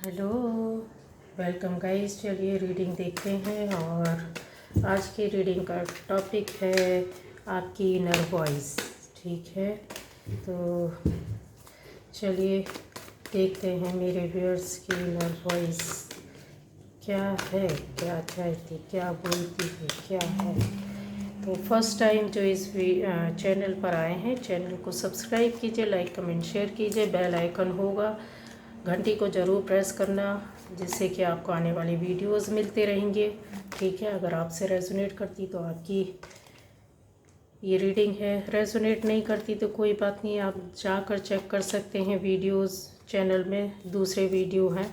Hello, welcome guys. चलिए reading देखते हैं। और आज की रीडिंग का टॉपिक है आपकी इनर वॉइस। ठीक है, तो चलिए देखते हैं मेरे व्यूअर्स की इनर वॉइस क्या है, क्या चाहती, क्या बोलती है, क्या है। तो फर्स्ट टाइम जो इस चैनल पर आए हैं, चैनल को सब्सक्राइब कीजिए, लाइक कमेंट शेयर कीजिए। बेल आइकन होगा, घंटी को ज़रूर प्रेस करना, जिससे कि आपको आने वाली वीडियोस मिलते रहेंगे। ठीक है, अगर आपसे रेजोनेट करती तो आपकी ये रीडिंग है, रेजोनेट नहीं करती तो कोई बात नहीं, आप जाकर चेक कर सकते हैं वीडियोस। चैनल में दूसरे वीडियो हैं,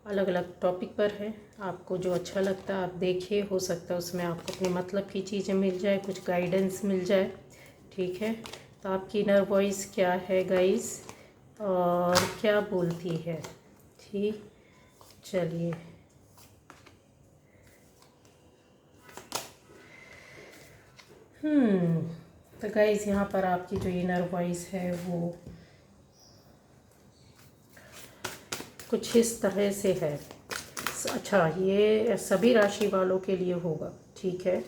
अलग अलग टॉपिक पर है। आपको जो अच्छा लगता है आप देखिए, हो सकता है उसमें आपको अपने मतलब की चीज़ें मिल जाए, कुछ गाइडेंस मिल जाए। ठीक है, तो आपकी इनर वॉइस क्या है गाइस, और क्या बोलती है। ठीक, चलिए तो गाइस यहाँ पर आपकी जो इनर वॉइस है वो कुछ इस तरह से है। अच्छा, ये सभी राशि वालों के लिए होगा। ठीक है,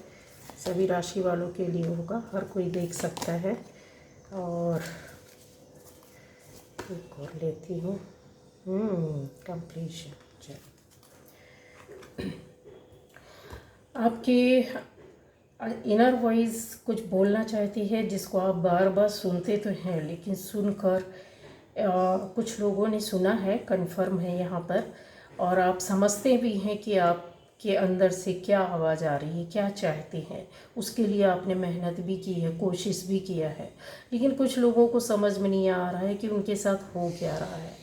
सभी राशि वालों के लिए होगा, हर कोई देख सकता है। और एक और लेती हूँ। कंप्लीशन। आपकी इनर वॉइस कुछ बोलना चाहती है, जिसको आप बार बार सुनते तो हैं, लेकिन सुनकर कुछ लोगों ने सुना है, कंफर्म है यहाँ पर, और आप समझते भी हैं कि आपके अंदर से क्या आवाज़ आ रही है, क्या चाहते हैं। उसके लिए आपने मेहनत भी की है, कोशिश भी किया है, लेकिन कुछ लोगों को समझ में नहीं आ रहा है कि उनके साथ हो क्या रहा है।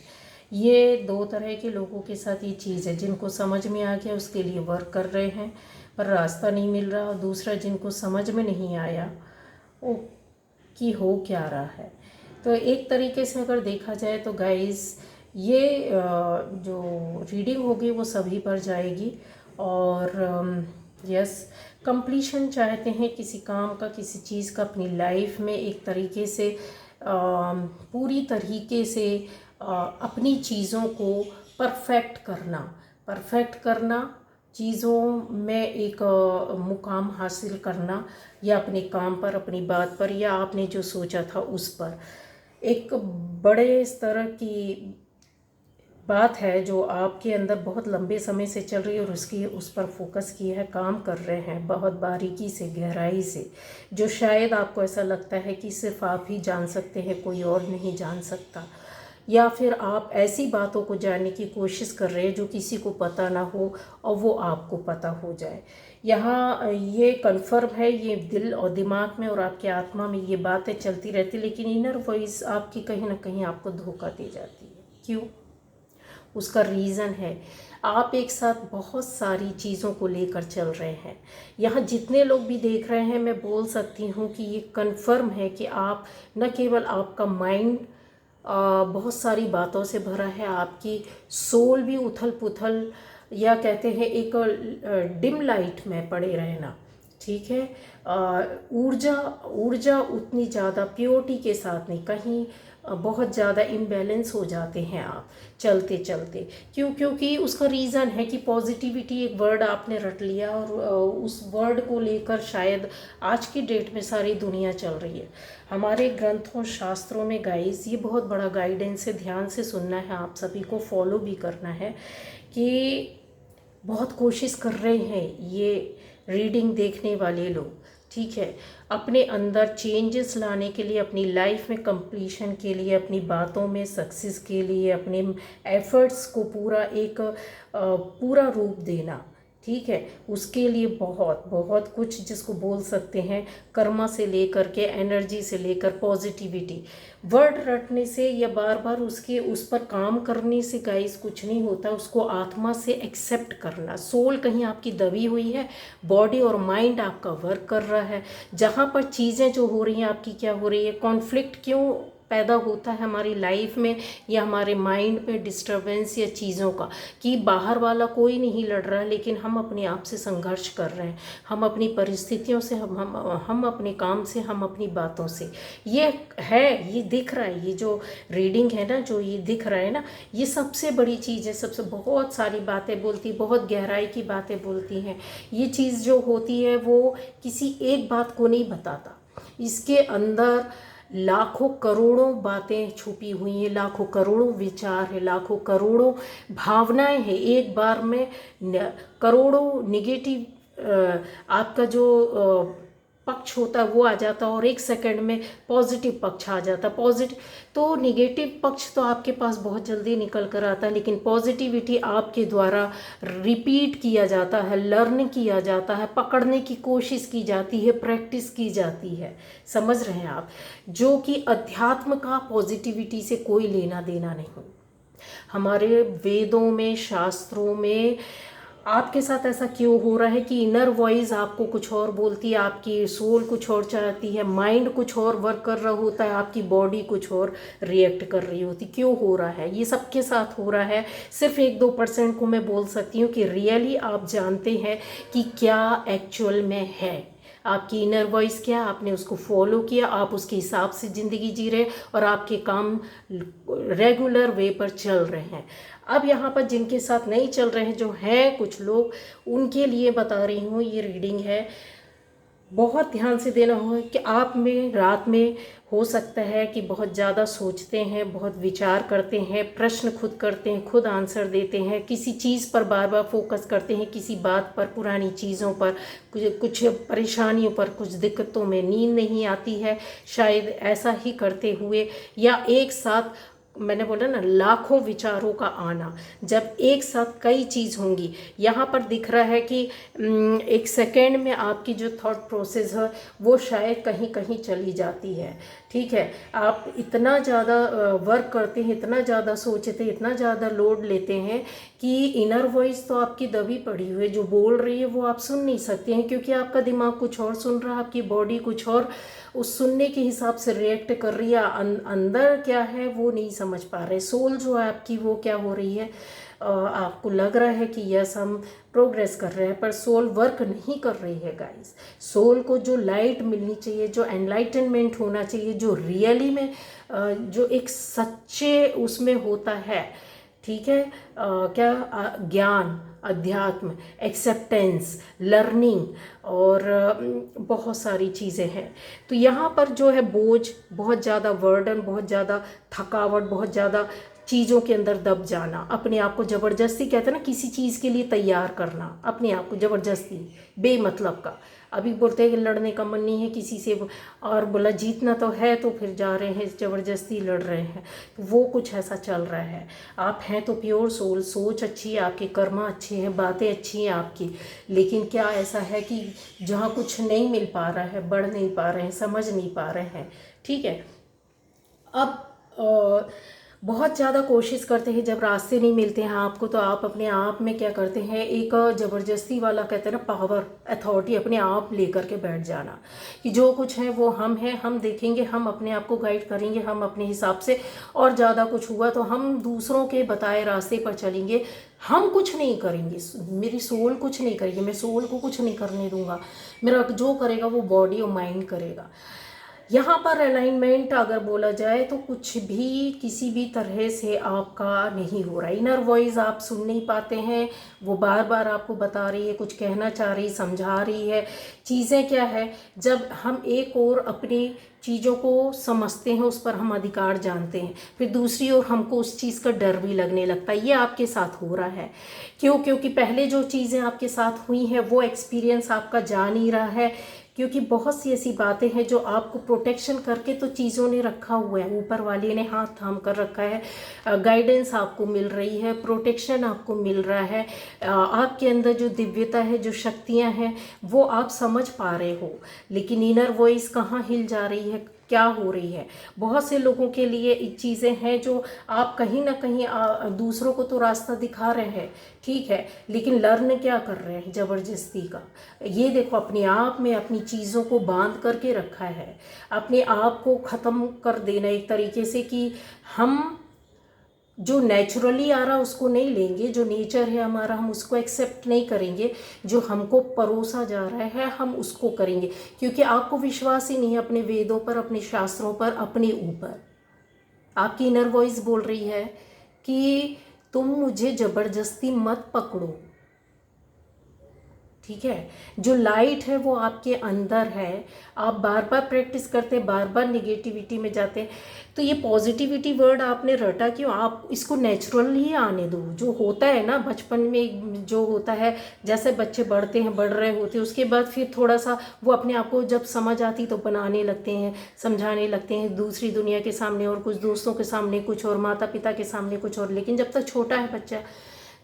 ये दो तरह के लोगों के साथ ये चीज़ है, जिनको समझ में आ गया उसके लिए वर्क कर रहे हैं पर रास्ता नहीं मिल रहा, और दूसरा जिनको समझ में नहीं आया वो कि हो क्या रहा है। तो एक तरीके से अगर देखा जाए तो गाइस, ये जो रीडिंग होगी वो सभी पर जाएगी। और यस, कंप्लीशन चाहते हैं किसी काम का, किसी चीज़ का अपनी लाइफ में, एक तरीके से पूरी तरीके से अपनी चीज़ों को परफेक्ट करना, चीज़ों में एक मुकाम हासिल करना, या अपने काम पर, अपनी बात पर, या आपने जो सोचा था उस पर एक बड़े स्तर की बात है जो आपके अंदर बहुत लंबे समय से चल रही है, और उस पर फोकस किया है, काम कर रहे हैं बहुत बारीकी से, गहराई से, जो शायद आपको ऐसा लगता है कि सिर्फ आप ही जान सकते हैं, कोई और नहीं जान सकता। या फिर आप ऐसी बातों को जानने की कोशिश कर रहे हैं जो किसी को पता ना हो और वो आपको पता हो जाए। यहाँ ये कन्फर्म है, ये दिल और दिमाग में और आपके आत्मा में ये बातें चलती रहती, लेकिन इनर वॉइस आपकी कहीं ना कहीं आपको धोखा दे जाती है। क्यों? उसका रीज़न है, आप एक साथ बहुत सारी चीज़ों को लेकर चल रहे हैं। यहाँ जितने लोग भी देख रहे हैं, मैं बोल सकती हूँ कि ये कन्फर्म है कि आप, न केवल आपका माइंड बहुत सारी बातों से भरा है, आपकी सोल भी उथल पुथल, या कहते हैं एक डिम लाइट में पड़े रहना। ठीक है, ऊर्जा ऊर्जा उतनी ज़्यादा प्योरिटी के साथ नहीं, कहीं बहुत ज़्यादा इम्बैलेंस हो जाते हैं आप चलते चलते। क्योंकि उसका रीज़न है कि पॉजिटिविटी एक वर्ड आपने रट लिया, और उस वर्ड को लेकर शायद आज की डेट में सारी दुनिया चल रही है। हमारे ग्रंथों शास्त्रों में गाइस, ये बहुत बड़ा गाइडेंस है, ध्यान से सुनना है, आप सभी को फॉलो भी करना है, कि बहुत कोशिश कर रहे हैं ये रीडिंग देखने वाले लोग। ठीक है, अपने अंदर चेंजेस लाने के लिए, अपनी लाइफ में कंप्लीशन के लिए, अपनी बातों में सक्सेस के लिए, अपने एफर्ट्स को पूरा रूप देना। ठीक है, उसके लिए बहुत बहुत कुछ, जिसको बोल सकते हैं कर्मा से लेकर के, एनर्जी से लेकर पॉजिटिविटी, वर्ड रटने से या बार बार उस पर काम करने से गाइस कुछ नहीं होता। उसको आत्मा से एक्सेप्ट करना। सोल कहीं आपकी दबी हुई है, बॉडी और माइंड आपका वर्क कर रहा है। जहाँ पर चीज़ें जो हो रही हैं आपकी, क्या हो रही है, कॉन्फ्लिक्ट क्यों पैदा होता है हमारी लाइफ में या हमारे माइंड पे डिस्टरबेंस या चीज़ों का, कि बाहर वाला कोई नहीं लड़ रहा है, लेकिन हम अपने आप से संघर्ष कर रहे हैं, हम अपनी परिस्थितियों से, हम अपने काम से, हम अपनी बातों से। ये है, ये दिख रहा है, ये जो रीडिंग है ना, जो ये दिख रहा है ना, ये सबसे बड़ी चीज़ है। सबसे बहुत सारी बातें बोलती, बहुत गहराई की बातें बोलती हैं। ये चीज़ जो होती है वो किसी एक बात को नहीं बताता, इसके अंदर लाखों करोड़ों बातें छुपी हुई हैं, लाखों करोड़ों विचार है, लाखों करोड़ों भावनाएं हैं। एक बार में करोड़ों निगेटिव आपका जो पक्ष होता है वो आ जाता है, और एक सेकंड में पॉजिटिव पक्ष आ जाता है। पॉजिटिव तो निगेटिव पक्ष तो आपके पास बहुत जल्दी निकल कर आता है, लेकिन पॉजिटिविटी आपके द्वारा रिपीट किया जाता है, लर्न किया जाता है, पकड़ने की कोशिश की जाती है, प्रैक्टिस की जाती है। समझ रहे हैं आप? जो कि अध्यात्म का पॉजिटिविटी से कोई लेना देना नहीं। हमारे वेदों में, शास्त्रों में आपके साथ ऐसा क्यों हो रहा है कि इनर वॉइस आपको कुछ और बोलती है, आपकी सोल कुछ और चाहती है, माइंड कुछ और वर्क कर रहा होता है, आपकी बॉडी कुछ और रिएक्ट कर रही होती। क्यों हो रहा है? ये सबके साथ हो रहा है। सिर्फ 1-2% को मैं बोल सकती हूँ कि रियली आप जानते हैं कि क्या एक्चुअल में है। आपकी इनर वॉइस क्या, आपने उसको फॉलो किया, आप उसके हिसाब से ज़िंदगी जी रहे और आपके काम रेगुलर वे पर चल रहे हैं। अब यहाँ पर जिनके साथ नहीं चल रहे हैं, जो हैं कुछ लोग, उनके लिए बता रही हूँ ये रीडिंग है। बहुत ध्यान से देना होगा कि आप में रात में हो सकता है कि बहुत ज़्यादा सोचते हैं, बहुत विचार करते हैं, प्रश्न खुद करते हैं, खुद आंसर देते हैं, किसी चीज़ पर बार बार फोकस करते हैं, किसी बात पर, पुरानी चीज़ों पर, कुछ परेशानियों पर, कुछ दिक्कतों में नींद नहीं आती है। शायद ऐसा ही करते हुए, या एक साथ मैंने बोला ना, लाखों विचारों का आना, जब एक साथ कई चीज़ होंगी। यहाँ पर दिख रहा है कि एक सेकेंड में आपकी जो थॉट प्रोसेस है वो शायद कहीं कहीं चली जाती है। ठीक है, आप इतना ज़्यादा वर्क करते हैं, इतना ज़्यादा सोचते हैं, इतना ज़्यादा लोड लेते हैं कि इनर वॉइस तो आपकी दबी पड़ी हुई है, जो बोल रही है वो आप सुन नहीं सकते हैं, क्योंकि आपका दिमाग कुछ और सुन रहा है, आपकी बॉडी कुछ और उस सुनने के हिसाब से रिएक्ट कर रही है। अंदर क्या है वो नहीं समझ पा रहे। सोल जो है आपकी वो क्या हो रही है, आपको लग रहा है कि यस हम प्रोग्रेस कर रहे हैं, पर सोल वर्क नहीं कर रही है गाइस। सोल को जो लाइट मिलनी चाहिए, जो एनलाइटनमेंट होना चाहिए, जो रियली में जो एक सच्चे उसमें होता है, ठीक है, क्या ज्ञान, अध्यात्म, एक्सेप्टेंस, लर्निंग और बहुत सारी चीज़ें हैं। तो यहाँ पर जो है बोझ, बहुत ज़्यादा वर्डन, बहुत ज़्यादा थकावट, बहुत ज़्यादा चीज़ों के अंदर दब जाना, अपने आप को ज़बरदस्ती, कहते हैं ना, किसी चीज़ के लिए तैयार करना अपने आप को ज़बरदस्ती, बेमतलब का। अभी बोलते हैं कि लड़ने का मन नहीं है किसी से, और बोला जीतना तो है, तो फिर जा रहे हैं ज़बरदस्ती लड़ रहे हैं। तो वो कुछ ऐसा चल रहा है। आप हैं तो प्योर सोल, सोच अच्छी है आपकी, कर्मा अच्छे हैं, बातें अच्छी हैं आपकी, लेकिन क्या ऐसा है कि जहाँ कुछ नहीं मिल पा रहा है, बढ़ नहीं पा रहे हैं, समझ नहीं पा रहे हैं। ठीक है, अब बहुत ज़्यादा कोशिश करते हैं, जब रास्ते नहीं मिलते हैं आपको, तो आप अपने आप में क्या करते हैं, एक ज़बरदस्ती वाला, कहते हैं ना, पावर, अथॉरिटी अपने आप लेकर के बैठ जाना कि जो कुछ है वो हम हैं, हम देखेंगे, हम अपने आप को गाइड करेंगे, हम अपने हिसाब से, और ज़्यादा कुछ हुआ तो हम दूसरों के बताए रास्ते पर चलेंगे, हम कुछ नहीं करेंगे, मेरी सोल कुछ नहीं करेगी, मैं सोल को कुछ नहीं करने दूंगा, मेरा जो करेगा वो बॉडी और माइंड करेगा। यहाँ पर अलाइनमेंट अगर बोला जाए तो कुछ भी किसी भी तरह से आपका नहीं हो रहा। इनर वॉइस आप सुन नहीं पाते हैं, वो बार बार आपको बता रही है, कुछ कहना चाह रही, समझा रही है। चीज़ें क्या है, जब हम एक और अपनी चीज़ों को समझते हैं, उस पर हम अधिकार जानते हैं, फिर दूसरी ओर हमको उस चीज़ का डर भी लगने लगता है। ये आपके साथ हो रहा है। क्यों? क्योंकि पहले जो चीज़ें आपके साथ हुई हैं वो एक्सपीरियंस आपका जा नहीं रहा है, क्योंकि बहुत सी ऐसी बातें हैं जो आपको प्रोटेक्शन करके तो चीज़ों ने रखा हुआ है, ऊपर वाले ने हाथ थाम कर रखा है, गाइडेंस आपको मिल रही है, प्रोटेक्शन आपको मिल रहा है, आपके अंदर जो दिव्यता है, जो शक्तियां हैं वो आप समझ पा रहे हो। लेकिन इनर वॉइस कहाँ हिल जा रही है, क्या हो रही है। बहुत से लोगों के लिए चीज़ें हैं जो आप कहीं ना कहीं दूसरों को तो रास्ता दिखा रहे हैं, ठीक है, लेकिन लर्न क्या कर रहे हैं ज़बरदस्ती का। ये देखो, अपने आप में अपनी चीज़ों को बांध करके रखा है, अपने आप को ख़त्म कर देना एक तरीके से कि हम जो नेचुरली आ रहा उसको नहीं लेंगे, जो नेचर है हमारा हम उसको एक्सेप्ट नहीं करेंगे, जो हमको परोसा जा रहा है हम उसको करेंगे, क्योंकि आपको विश्वास ही नहीं है अपने वेदों पर, अपने शास्त्रों पर, अपने ऊपर। आपकी इनर वॉइस बोल रही है कि तुम मुझे ज़बरदस्ती मत पकड़ो, ठीक है। जो लाइट है वो आपके अंदर है, आप बार बार प्रैक्टिस करते, बार बार निगेटिविटी में जाते, तो ये पॉजिटिविटी वर्ड आपने रटा क्यों। आप इसको नेचुरल ही आने दो। जो होता है ना बचपन में, जो होता है, जैसे बच्चे बढ़ते हैं, बढ़ रहे होते हैं, उसके बाद फिर थोड़ा सा वो अपने आप को जब समझ आती तो बनाने लगते हैं, समझाने लगते हैं, दूसरी दुनिया के सामने और कुछ, दोस्तों के सामने कुछ और, माता पिता के सामने कुछ और। लेकिन जब तक छोटा है बच्चा,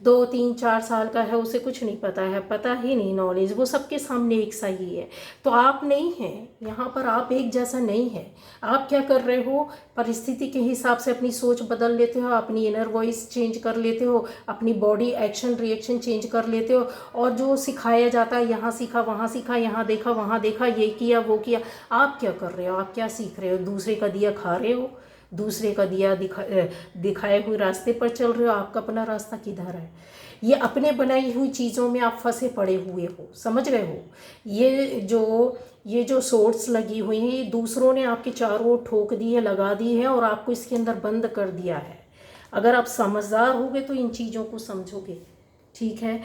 2 3 4 साल का है, उसे कुछ नहीं पता है, पता ही नहीं नॉलेज, वो सबके सामने एक सा ही है। तो आप नहीं हैं यहाँ पर, आप एक जैसा नहीं है। आप क्या कर रहे हो, परिस्थिति के हिसाब से अपनी सोच बदल लेते हो, अपनी इनर वॉइस चेंज कर लेते हो, अपनी बॉडी एक्शन रिएक्शन चेंज कर लेते हो, और जो सिखाया जाता है, यहाँ सीखा वहाँ सीखा, यहाँ देखा वहाँ देखा, ये किया वो किया, आप क्या कर रहे हो, आप क्या सीख रहे हो, दूसरे का दिया खा रहे हो, दूसरे का दिया दिखाए हुए रास्ते पर चल रहे हो। आपका अपना रास्ता किधर है। ये अपने बनाई हुई चीज़ों में आप फंसे पड़े हुए हो, समझ रहे हो। ये जो सोर्स लगी हुई है, ये दूसरों ने आपके चारों ओर ठोक दी है, लगा दी है, और आपको इसके अंदर बंद कर दिया है। अगर आप समझदार होगे तो इन चीज़ों को समझोगे, ठीक है।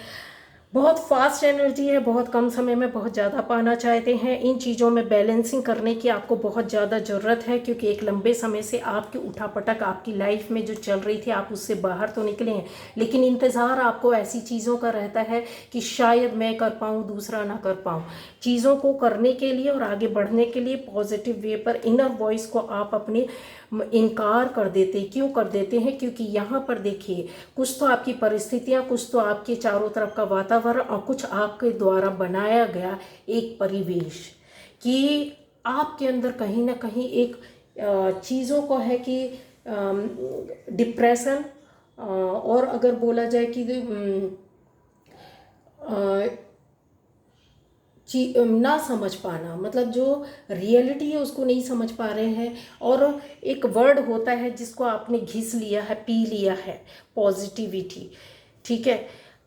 बहुत फास्ट एनर्जी है, बहुत कम समय में बहुत ज़्यादा पाना चाहते हैं। इन चीज़ों में बैलेंसिंग करने की आपको बहुत ज़्यादा ज़रूरत है, क्योंकि एक लंबे समय से आपकी उठापटक आपकी लाइफ में जो चल रही थी, आप उससे बाहर तो निकले हैं, लेकिन इंतज़ार आपको ऐसी चीज़ों का रहता है कि शायद मैं कर पाऊँ, दूसरा ना कर पाऊँ। चीज़ों को करने के लिए और आगे बढ़ने के लिए पॉजिटिव वे पर इनर वॉइस को आप अपने इनकार कर देते। क्यों कर देते हैं, क्योंकि यहाँ पर देखिए, कुछ तो आपकी परिस्थितियाँ, कुछ तो आपके चारों तरफ का वातावरण, और कुछ आपके द्वारा बनाया गया एक परिवेश, कि आपके अंदर कहीं ना कहीं एक चीज़ों को है कि डिप्रेशन, और अगर बोला जाए कि ना समझ पाना, मतलब जो रियलिटी है उसको नहीं समझ पा रहे हैं। और एक वर्ड होता है जिसको आपने घिस लिया है, पी लिया है, पॉजिटिविटी, ठीक है।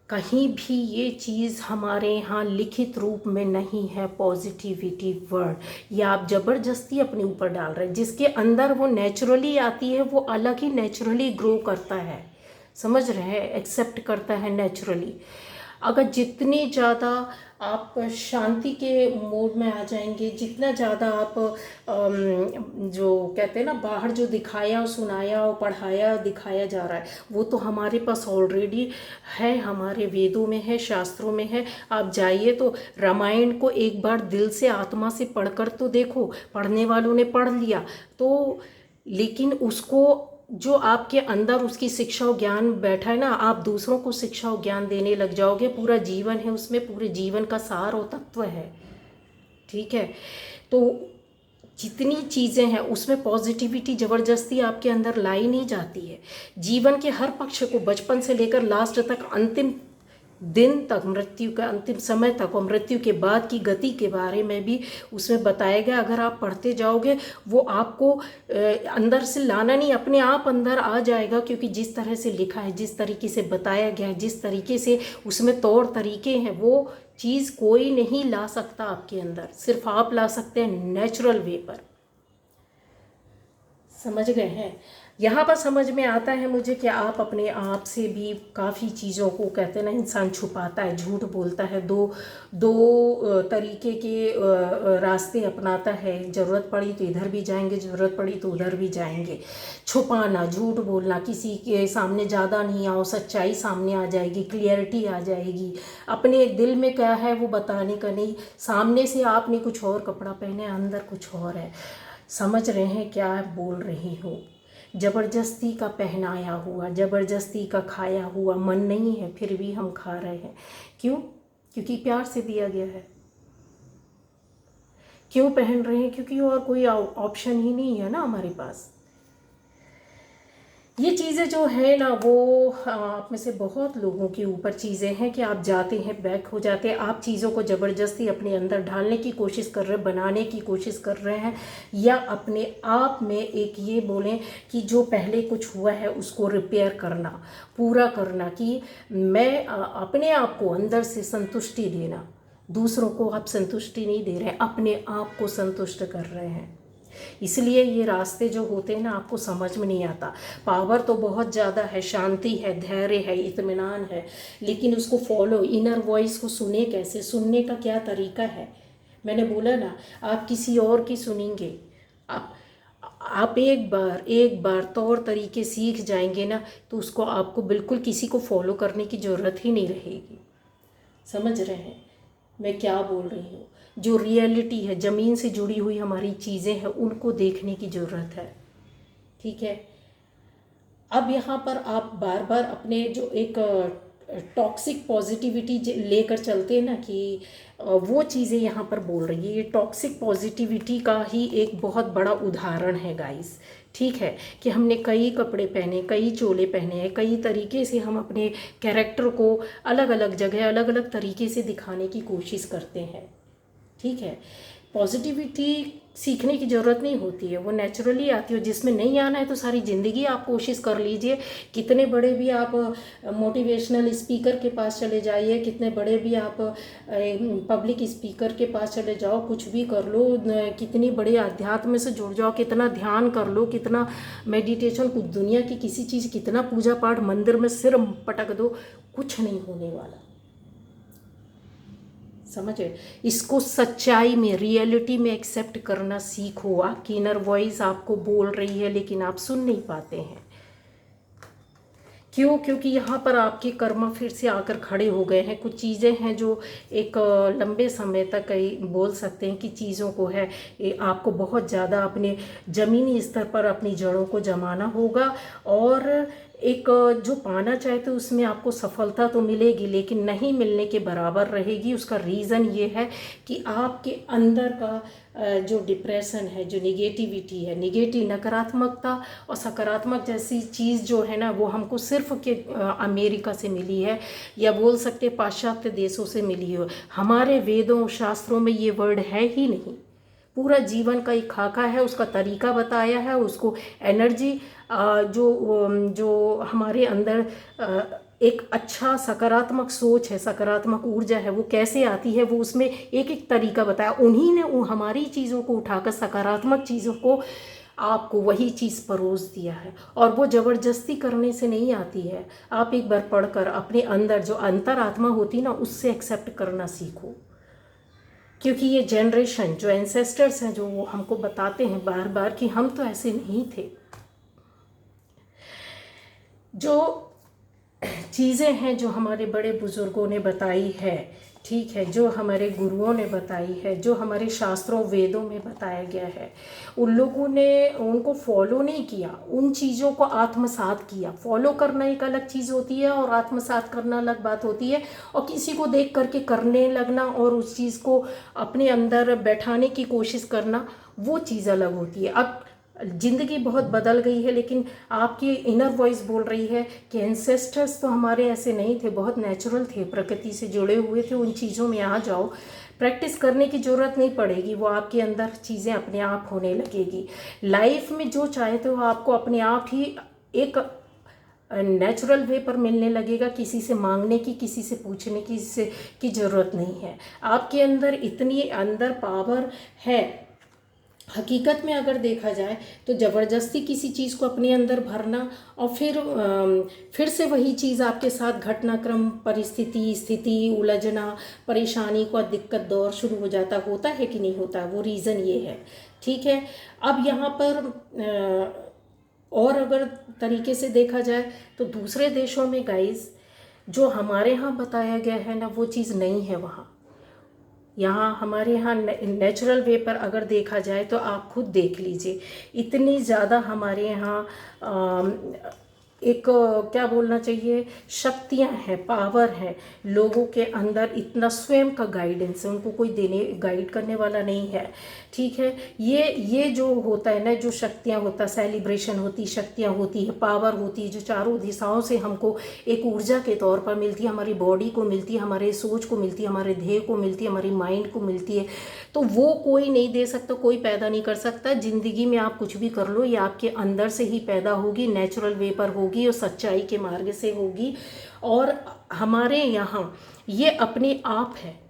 कहीं भी ये चीज़ हमारे यहाँ लिखित रूप में नहीं है, पॉजिटिविटी वर्ड। ये आप ज़बरदस्ती अपने ऊपर डाल रहे हैं। जिसके अंदर वो नेचुरली आती है वो अलग ही नेचुरली ग्रो करता है, समझ रहे हैं, एक्सेप्ट करता है नेचुरली। अगर जितनी ज़्यादा आप शांति के मोड में आ जाएंगे, जितना ज़्यादा आप जो कहते हैं ना, बाहर जो दिखाया सुनाया और पढ़ाया दिखाया जा रहा है, वो तो हमारे पास ऑलरेडी है, हमारे वेदों में है, शास्त्रों में है। आप जाइए तो रामायण को एक बार दिल से आत्मा से पढ़कर तो देखो। पढ़ने वालों ने पढ़ लिया तो, लेकिन उसको जो आपके अंदर उसकी शिक्षा और ज्ञान बैठा है ना, आप दूसरों को शिक्षा और ज्ञान देने लग जाओगे। पूरा जीवन है उसमें, पूरे जीवन का सार और तत्व है, ठीक है। तो जितनी चीज़ें हैं उसमें पॉजिटिविटी ज़बरदस्ती आपके अंदर लाई नहीं जाती है। जीवन के हर पक्ष को, बचपन से लेकर लास्ट तक, अंतिम दिन तक, मृत्यु का अंतिम समय तक और मृत्यु के बाद की गति के बारे में भी उसमें बताया गया। अगर आप पढ़ते जाओगे वो आपको अंदर से लाना नहीं, अपने आप अंदर आ जाएगा, क्योंकि जिस तरह से लिखा है, जिस तरीके से बताया गया है, जिस तरीके से उसमें तौर तरीके हैं, वो चीज़ कोई नहीं ला सकता आपके अंदर, सिर्फ आप ला सकते हैं नेचुरल वे पर। समझ गए हैं। यहाँ पर समझ में आता है मुझे कि आप अपने आप से भी काफ़ी चीज़ों को, कहते हैं ना, इंसान छुपाता है, झूठ बोलता है, दो तरीके के रास्ते अपनाता है। ज़रूरत पड़ी तो इधर भी जाएंगे, ज़रूरत पड़ी तो उधर भी जाएंगे। छुपाना, झूठ बोलना, किसी के सामने ज़्यादा नहीं आओ, सच्चाई सामने आ जाएगी, क्लियरिटी आ जाएगी। अपने दिल में क्या है वो बताने का नहीं। सामने से आपने कुछ और कपड़ा पहने, अंदर कुछ और है। समझ रहे हैं क्या बोल रही हो। ज़बरदस्ती का पहनाया हुआ, ज़बरदस्ती का खाया हुआ, मन नहीं है फिर भी हम खा रहे हैं। क्यों? क्योंकि प्यार से दिया गया है। क्यों पहन रहे हैं? क्योंकि और कोई ऑप्शन ही नहीं है ना हमारे पास। ये चीज़ें जो है ना वो आप में से बहुत लोगों के ऊपर चीज़ें हैं कि आप जाते हैं, बैक हो जाते हैं, आप चीज़ों को ज़बरदस्ती अपने अंदर ढालने की कोशिश कर रहे हैं, बनाने की कोशिश कर रहे हैं, या अपने आप में एक ये बोलें कि जो पहले कुछ हुआ है उसको रिपेयर करना, पूरा करना, कि मैं अपने आप को अंदर से संतुष्टि देना। दूसरों को आप संतुष्टि नहीं दे रहे हैं, अपने आप को संतुष्ट कर रहे हैं। इसलिए ये रास्ते जो होते हैं ना आपको समझ में नहीं आता। पावर तो बहुत ज़्यादा है, शांति है, धैर्य है, इत्मीनान है, लेकिन उसको फॉलो, इनर वॉइस को सुने कैसे, सुनने का क्या तरीका है? मैंने बोला ना, आप किसी और की सुनेंगे, आप एक बार तौर तरीके सीख जाएंगे ना, तो उसको आपको बिल्कुल किसी को फॉलो करने की ज़रूरत ही नहीं रहेगी। समझ रहे हैं मैं क्या बोल रही हूँ? जो रियलिटी है, ज़मीन से जुड़ी हुई हमारी चीज़ें हैं, उनको देखने की ज़रूरत है। ठीक है। अब यहाँ पर आप बार बार अपने जो एक टॉक्सिक पॉजिटिविटी लेकर चलते हैं ना, कि वो चीज़ें यहाँ पर बोल रही है। ये टॉक्सिक पॉजिटिविटी का ही एक बहुत बड़ा उदाहरण है गाइस। ठीक है, कि हमने कई कपड़े पहने, कई चोले पहने हैं, कई तरीके से हम अपने कैरेक्टर को अलग अलग जगह अलग अलग तरीके से दिखाने की कोशिश करते हैं। ठीक है, पॉजिटिविटी सीखने की ज़रूरत नहीं होती है, वो नेचुरली आती है। जिसमें नहीं आना है तो सारी ज़िंदगी आप कोशिश कर लीजिए, कितने बड़े भी आप मोटिवेशनल स्पीकर के पास चले जाइए, कितने बड़े भी आप पब्लिक स्पीकर के पास चले जाओ, कुछ भी कर लो, कितनी बड़े अध्यात्म में से जुड़ जाओ, कितना ध्यान कर लो, कितना मेडिटेशन, कुछ दुनिया की किसी चीज़, कितना पूजा पाठ, मंदिर में सिर पटक दो, कुछ नहीं होने वाला। समझे? इसको सच्चाई में, रियलिटी में एक्सेप्ट करना सीखो। आपकी इनर वॉइस आपको बोल रही है लेकिन आप सुन नहीं पाते हैं। क्यों? क्योंकि यहाँ पर आपके कर्म फिर से आकर खड़े हो गए हैं। कुछ चीज़ें हैं जो एक लंबे समय तक कई बोल सकते हैं कि चीज़ों को है, आपको बहुत ज़्यादा अपने ज़मीनी स्तर पर अपनी जड़ों को जमाना होगा, और एक जो पाना चाहते उसमें आपको सफलता तो मिलेगी लेकिन नहीं मिलने के बराबर रहेगी। उसका रीज़न ये है कि आपके अंदर का जो डिप्रेशन है, जो निगेटिविटी है, नकारात्मकता और सकारात्मक जैसी चीज़ जो है ना, वो हमको सिर्फ के अमेरिका से मिली है, या बोल सकते पाश्चात्य देशों से मिली है। हमारे वेदों शास्त्रों में ये वर्ड है ही नहीं। पूरा जीवन का एक खाका है, उसका तरीका बताया है, उसको एनर्जी जो हमारे अंदर एक अच्छा सकारात्मक सोच है, सकारात्मक ऊर्जा है, वो कैसे आती है, वो उसमें एक एक तरीका बताया। उन्हीं ने हमारी चीज़ों को उठाकर, सकारात्मक चीज़ों को आपको वही चीज़ परोस दिया है, और वो ज़बरदस्ती करने से नहीं आती है। आप एक बार पढ़कर अपने अंदर जो अंतरात्मा होती ना, उससे एक्सेप्ट करना सीखो। क्योंकि ये जनरेशन, जो एंसेस्टर्स हैं, जो वो हमको बताते हैं बार बार कि हम तो ऐसे नहीं थे। जो चीज़ें हैं जो हमारे बड़े बुज़ुर्गों ने बताई है, ठीक है, जो हमारे गुरुओं ने बताई है, जो हमारे शास्त्रों वेदों में बताया गया है, उन लोगों ने उनको फॉलो नहीं किया, उन चीज़ों को आत्मसात किया। फॉलो करना एक अलग चीज़ होती है और आत्मसात करना अलग बात होती है। और किसी को देख करके करने लगना और उस चीज़ को अपने अंदर बैठाने की कोशिश करना, वो चीज़ अलग होती है। अब ज़िंदगी बहुत बदल गई है, लेकिन आपकी इनर वॉइस बोल रही है कि एंसेस्टर्स तो हमारे ऐसे नहीं थे, बहुत नेचुरल थे, प्रकृति से जुड़े हुए थे, उन चीज़ों में आ जाओ। प्रैक्टिस करने की ज़रूरत नहीं पड़ेगी, वो आपके अंदर चीज़ें अपने आप होने लगेगी। लाइफ में जो चाहते हो आपको अपने आप ही एक नेचुरल वे पर मिलने लगेगा। किसी से मांगने की, किसी से पूछने की ज़रूरत नहीं है। आपके अंदर इतनी अंदर पावर है। हकीकत में अगर देखा जाए तो ज़बरदस्ती किसी चीज़ को अपने अंदर भरना और फिर से वही चीज़ आपके साथ घटनाक्रम, परिस्थिति, स्थिति, उलझना, परेशानी का दिक्कत दौर शुरू हो जाता, होता है कि नहीं होता, वो रीज़न ये है। ठीक है। अब यहाँ पर और अगर तरीके से देखा जाए तो दूसरे देशों में गाइस, जो हमारे यहाँ बताया गया है ना, वो चीज़ नहीं है वहाँ। यहाँ हमारे यहाँ नेचुरल वे पर अगर देखा जाए तो आप खुद देख लीजिए, इतनी ज़्यादा हमारे यहाँ एक क्या बोलना चाहिए, शक्तियाँ हैं, पावर है लोगों के अंदर, इतना स्वयं का गाइडेंस है, उनको कोई देने गाइड करने वाला नहीं है। ठीक है, ये जो होता है ना, जो शक्तियाँ होता, सेलिब्रेशन होती, शक्तियाँ होती है, पावर होती है, जो चारों दिशाओं से हमको एक ऊर्जा के तौर पर मिलती है, हमारी बॉडी को मिलती है, हमारे सोच को मिलती है, हमारे ध्येय को मिलती है, हमारी माइंड को मिलती है, तो वो कोई नहीं दे सकता, कोई पैदा नहीं कर सकता। ज़िंदगी में आप कुछ भी कर लो, ये आपके अंदर से ही पैदा होगी, नेचुरल वे पर होगी और सच्चाई के मार्ग से होगी। और हमारे यहाँ ये अपने आप है,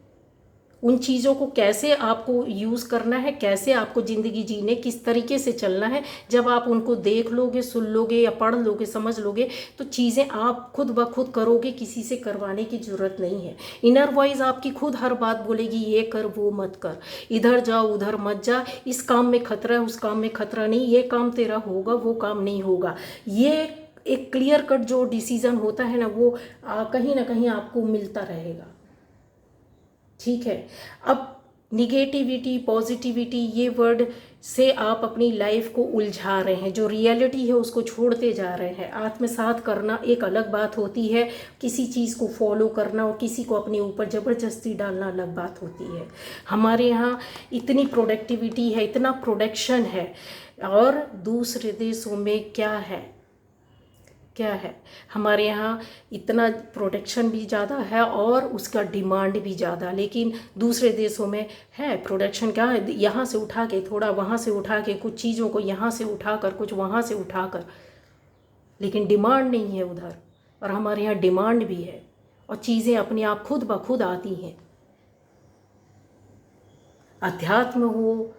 उन चीज़ों को कैसे आपको यूज़ करना है, कैसे आपको ज़िंदगी जीने, किस तरीके से चलना है, जब आप उनको देख लोगे, सुन लोगे या पढ़ लोगे, समझ लोगे, तो चीज़ें आप खुद ब खुद करोगे, किसी से करवाने की ज़रूरत नहीं है। इनर वॉइस आपकी खुद हर बात बोलेगी, ये कर, वो मत कर, इधर जाओ, उधर मत जा, इस काम में खतरा है, उस काम में खतरा नहीं, ये काम तेरा होगा, वो काम नहीं होगा। ये एक क्लियर कट जो डिसीज़न होता है ना, वो कहीं ना कहीं आपको मिलता रहेगा। ठीक है, अब निगेटिविटी, पॉजिटिविटी, ये वर्ड से आप अपनी लाइफ को उलझा रहे हैं, जो रियलिटी है उसको छोड़ते जा रहे हैं। आत्मसात करना एक अलग बात होती है, किसी चीज़ को फॉलो करना और किसी को अपने ऊपर ज़बरदस्ती डालना अलग बात होती है। हमारे यहाँ इतनी प्रोडक्टिविटी है, इतना प्रोडक्शन है, और दूसरे देशों में क्या है, हमारे यहाँ इतना प्रोडक्शन भी ज़्यादा है और उसका डिमांड भी ज़्यादा, लेकिन दूसरे देशों में है प्रोडक्शन क्या है, यहाँ से उठा के थोड़ा, वहाँ से उठा के कुछ चीज़ों को, यहाँ से उठा कर कुछ वहाँ से उठा कर, लेकिन डिमांड नहीं है उधर। और हमारे यहाँ डिमांड भी है और चीज़ें अपने आप खुद ब खुद आती हैं। अध्यात्म हो,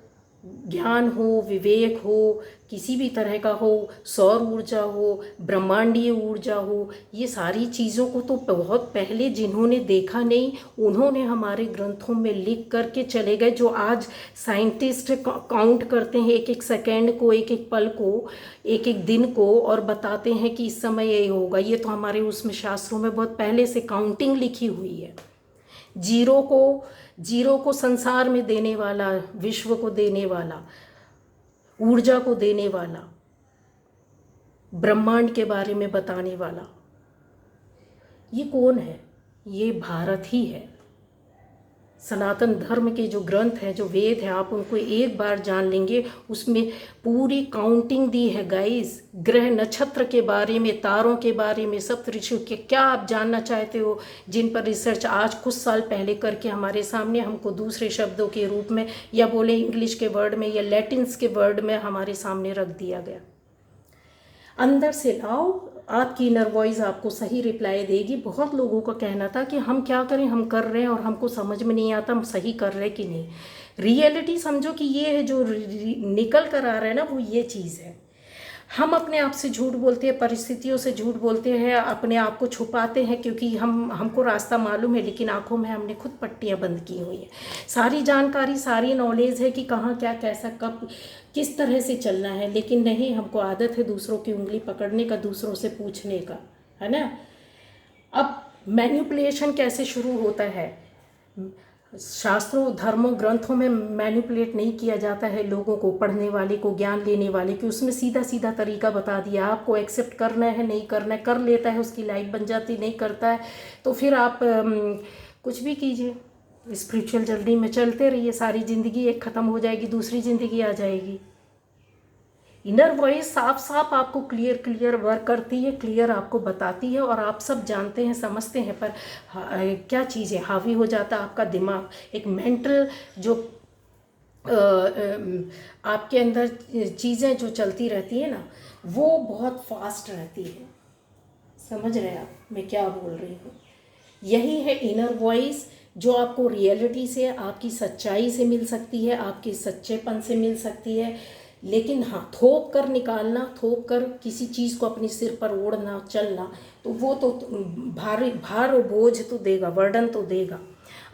ज्ञान हो, विवेक हो, किसी भी तरह का हो, सौर ऊर्जा हो, ब्रह्मांडीय ऊर्जा हो, ये सारी चीज़ों को तो बहुत पहले जिन्होंने देखा नहीं, उन्होंने हमारे ग्रंथों में लिख करके चले गए, जो आज साइंटिस्ट काउंट करते हैं एक एक सेकेंड को, एक एक पल को, एक एक दिन को, और बताते हैं कि इस समय ये होगा। ये तो हमारे उसमें शास्त्रों में बहुत पहले से काउंटिंग लिखी हुई है। जीरो को संसार में देने वाला, विश्व को देने वाला, ऊर्जा को देने वाला, ब्रह्मांड के बारे में बताने वाला, ये कौन है? ये भारत ही है। सनातन धर्म के जो ग्रंथ हैं, जो वेद हैं, आप उनको एक बार जान लेंगे, उसमें पूरी काउंटिंग दी है गाइस, ग्रह नक्षत्र के बारे में, तारों के बारे में, सप्तऋषियों के, क्या आप जानना चाहते हो, जिन पर रिसर्च आज कुछ साल पहले करके हमारे सामने हमको दूसरे शब्दों के रूप में, या बोले इंग्लिश के वर्ड में या लैटिन्स के वर्ड में हमारे सामने रख दिया गया। अंदर से लाओ, आपकी इनर वॉइस आपको सही रिप्लाई देगी। बहुत लोगों का कहना था कि हम क्या करें, हम कर रहे हैं और हमको समझ में नहीं आता हम सही कर रहे कि नहीं। रियलिटी समझो कि ये है, जो निकल कर आ रहा है ना, वो ये चीज़ है। हम अपने आप से झूठ बोलते हैं, परिस्थितियों से झूठ बोलते हैं, अपने आप को छुपाते हैं, क्योंकि हमको रास्ता मालूम है, लेकिन आंखों में हमने खुद पट्टियां बंद की हुई हैं। सारी जानकारी, सारी नॉलेज है कि कहाँ क्या, कैसा, कब, किस तरह से चलना है, लेकिन नहीं, हमको आदत है दूसरों की उंगली पकड़ने का, दूसरों से पूछने का, है ना। अब मैनिपुलेशन कैसे शुरू होता है? शास्त्रों, धर्मों, ग्रंथों में मैनिपुलेट नहीं किया जाता है लोगों को, पढ़ने वाले को, ज्ञान लेने वाले को, उसमें सीधा सीधा तरीका बता दिया, आपको एक्सेप्ट करना है, नहीं करना है, कर लेता है उसकी लाइफ बन जाती, नहीं करता है तो फिर आप कुछ भी कीजिए, स्पिरिचुअल जर्नी में चलते रहिए, सारी ज़िंदगी एक ख़त्म हो जाएगी, दूसरी ज़िंदगी आ जाएगी। इनर वॉइस साफ साफ आपको क्लियर वर्क करती है, क्लियर आपको बताती है, और आप सब जानते हैं, समझते हैं, पर क्या चीज़ है, हावी हो जाता है आपका दिमाग, एक मेंटल जो आपके अंदर चीज़ें जो चलती रहती है ना, वो बहुत फास्ट रहती है। समझ रहे हैं आप मैं क्या बोल रही हूँ? यही है इनर वॉइस, जो आपको रियलिटी से, आपकी सच्चाई से मिल सकती है, आपके सच्चेपन से मिल सकती है। लेकिन हाँ, थोप कर निकालना, थोप कर किसी चीज़ को अपने सिर पर ओढ़ना, चलना, तो वो तो भार और बोझ तो देगा, बर्डन तो देगा।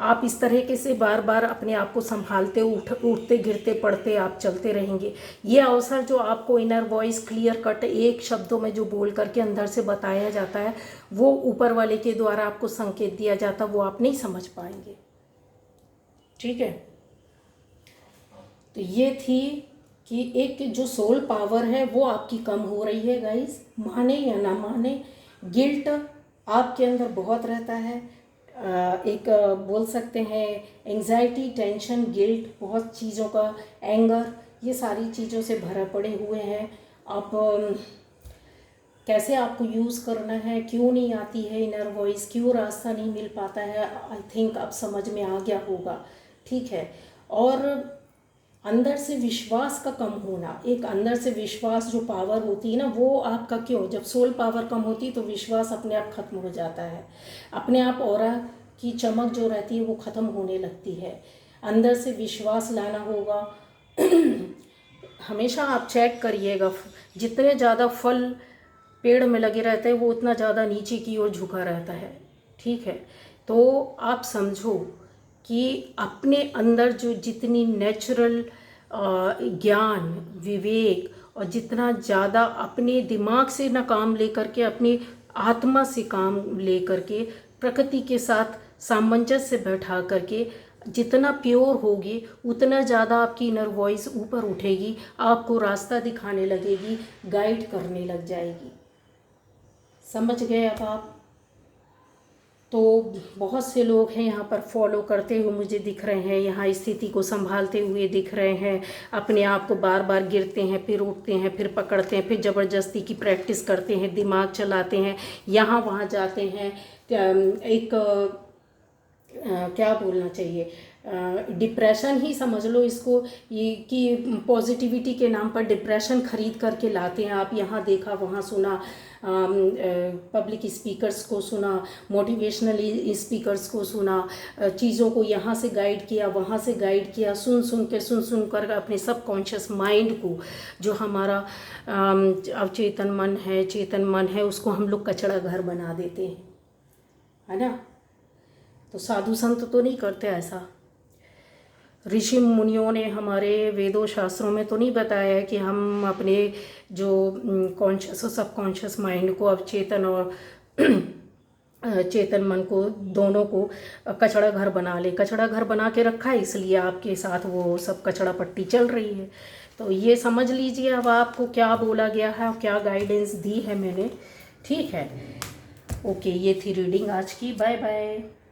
आप इस तरीके से बार बार अपने आप को संभालते, उठते गिरते पड़ते आप चलते रहेंगे। ये अवसर जो आपको इनर वॉइस क्लियर कट एक शब्दों में जो बोल करके अंदर से बताया जाता है, वो ऊपर वाले के द्वारा आपको संकेत दिया जाता, वो आप नहीं समझ पाएंगे। ठीक है, तो ये थी कि एक जो सोल पावर है वो आपकी कम हो रही है गाइस, माने या ना माने। गिल्ट आपके अंदर बहुत रहता है, एक बोल सकते हैं एंजाइटी, टेंशन, गिल्ट, बहुत चीज़ों का, एंगर, ये सारी चीज़ों से भरा पड़े हुए हैं आप। कैसे आपको यूज़ करना है, क्यों नहीं आती है इनर वॉइस, क्यों रास्ता नहीं मिल पाता है, आई थिंक अब समझ में आ गया होगा। ठीक है। और अंदर से विश्वास का कम होना, एक अंदर से विश्वास जो पावर होती है ना वो आपका, क्यों, जब सोल पावर कम होती है तो विश्वास अपने आप खत्म हो जाता है, अपने आप ऑरा की चमक जो रहती है वो ख़त्म होने लगती है। अंदर से विश्वास लाना होगा। हमेशा आप चेक करिएगा, जितने ज़्यादा फल पेड़ में लगे रहते हैं वो उतना ज़्यादा नीचे की ओर झुका रहता है। ठीक है। तो आप समझो कि अपने अंदर जो जितनी नेचुरल ज्ञान, विवेक, और जितना ज़्यादा अपने दिमाग से ना काम लेकर के, अपनी आत्मा से काम लेकर के, प्रकृति के साथ सामंजस्य बैठा करके जितना प्योर होगी उतना ज़्यादा आपकी इनर वॉइस ऊपर उठेगी, आपको रास्ता दिखाने लगेगी, गाइड करने लग जाएगी। समझ गए अब आप? तो बहुत से लोग हैं यहाँ पर फॉलो करते हुए मुझे दिख रहे हैं, यहाँ स्थिति को संभालते हुए दिख रहे हैं, अपने आप को बार बार गिरते हैं, फिर उठते हैं, फिर पकड़ते हैं, फिर ज़बरदस्ती की प्रैक्टिस करते हैं, दिमाग चलाते हैं, यहाँ वहाँ जाते हैं। एक क्या बोलना चाहिए, डिप्रेशन ही समझ लो इसको, ये कि पॉजिटिविटी के नाम पर डिप्रेशन खरीद करके लाते हैं आप। यहाँ देखा, वहाँ सुना, पब्लिक स्पीकर्स को सुना, मोटिवेशनल स्पीकर्स को सुना, चीज़ों को यहाँ से गाइड किया, वहाँ से गाइड किया, सुन सुन कर अपने सबकॉन्शियस माइंड को, जो हमारा अवचेतन मन है, चेतन मन है, उसको हम लोग कचड़ा घर बना देते हैं, है ना। तो साधु संत तो नहीं करते ऐसा। ऋषि मुनियों ने हमारे वेदों शास्त्रों में तो नहीं बताया है कि हम अपने जो कॉन्शियस और सबकॉन्शियस माइंड को, अवचेतन और चेतन मन को, दोनों को कचड़ा घर बना ले। कचड़ा घर बना के रखा है, इसलिए आपके साथ वो सब कचड़ा पट्टी चल रही है। तो ये समझ लीजिए अब आपको क्या बोला गया है और क्या गाइडेंस दी है मैंने। ठीक है, ओके, ये थी रीडिंग आज की। Bye bye.